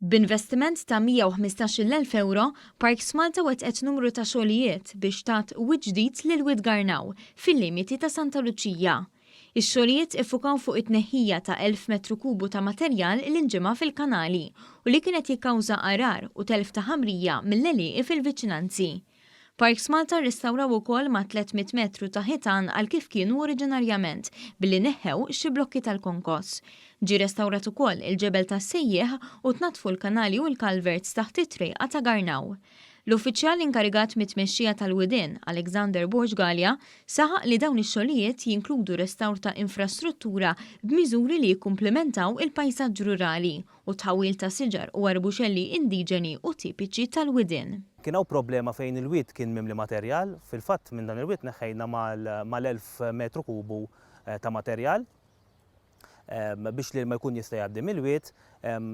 B'investiment ta' 115,000 euro, Parks Malta wettqet numru ta' xogħlijiet biex tat wied ġdid lil Wied Garnaw fil-limiti ta' Santa Luċija. Ix-xogħlijiet iffukaw fuq it-tneħħija ta' 1000 metru kubu ta' materjal li nġimgħa fil-kanali u li kienet jikkawża arar u telf ta' ħamrija mill-għelieqi fil-viċinanzi. Parks Malta rrestawraw ukoll ma' 300 metru ta' ħitan għal kif kienu oriġinarjament billi neħħew xi blokki tal-konkos. Ġie restawrat ukoll il-ġebel tas-sejjieħ u tnatfu l-kanali u l-kalverts taħt it-triqa ta' Garnaw. L-uffiċjal inkarigat mit-tmexxija tal-Widien, Alexander Galja, saħaq li dawn ix-xogħlijiet jinkludu restawr ta' infrastruttura b'miżuri li jikkumplementaw il-pajsaġġ rurali u tħawil ta' siġar u arbuxelli indiġeni u tipiċi tal-Widien. Kien hawn problema fejn il-wied kien mimli materjal, fil-fatt minn dan il-wied neħħejna mal-1000 metru kubu ta' materjal biex li ma jkun jista' jgħaddi mill-wied,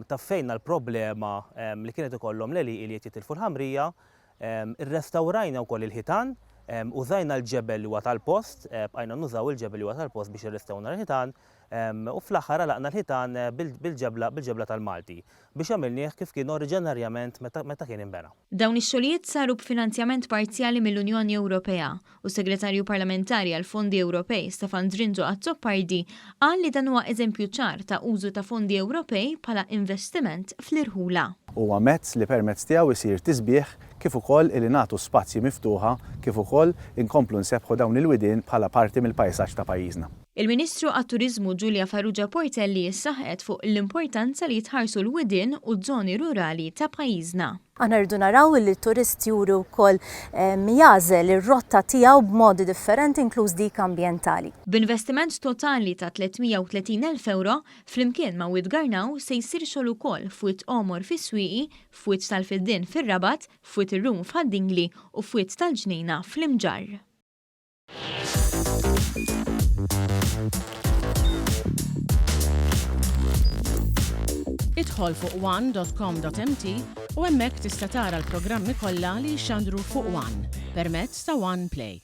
taffejna l-problema li kienet ikollhom l-għelieqi li qed jitilfu l-ħamrija, irrestawrajna wkoll il-ħitan, użajna l-ġebel li huwa tal-post, bqajna nużaw il-ġebel li huwa tal-post biex irrestawna l-ħitan, u fl-aħħar għalaqna l-ħitan bil-ġebla tal-Malti biex għamilnieh kif kien oriġinarjament meta kien inbena. Dawn ix-xogħlijiet saru b'finanzjament parzjali mill-Unjoni Ewropea u Segretarju Parlamentari għall-Fondi Ewropej Stefan Drinġo Azzopardi qal li dan huwa eżempju ċar ta' użu ta' fondi Ewropej bħala investiment fl-irħula. Huwa mezz li permezz tiegħu jsir tisbieħ kif ukoll li nagħtu spazji miftuħa kif ukoll inkomplu nsebħu dawn il-widien bħala parti mill-pajsaġġ ta' pajjiżna. Il-Ministru għat-Turiżmu Giulia Farrugia Portelli saħqet fuq l-importanza li jitħarsu l-widien u żoni rurali ta' pajjiżna. Aħna rridu naraw li t-turist juri wkoll jażel ir-rotta tiegħu b'modi differenti inkluż dik ambjentali. B'investiment totali ta' 330,000 euro, flimkien ma' Wied Garnaw se jsir xogħol ukoll f'wied omor fis-swieqi, f'wied tal-Fiddien fir-Rabat, f'wied ir-Rum f'Ħaddingli u f'wied tal-Ġnejna fl-Imġarr. Idħol fuq one.com.mt u hemmhekk tista' tara l-programmi kollha li jxandru fuq One permezz ta' One Play.